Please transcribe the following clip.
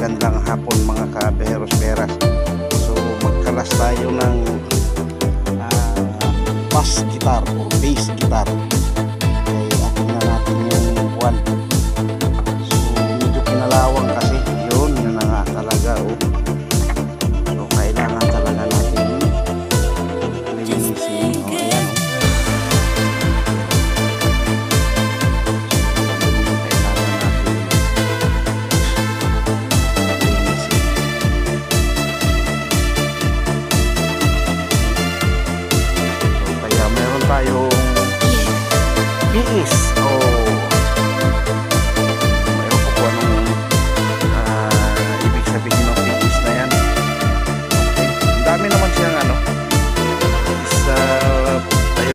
magandang hapon mga kabeheros beras. So magkalas tayo ng bass guitar o bass guitar. Okay, atin na natin yung buwan. So medyo pinalawang kasi yun na nga talaga. So kailangan talaga natin linisin. Ayan tayong biis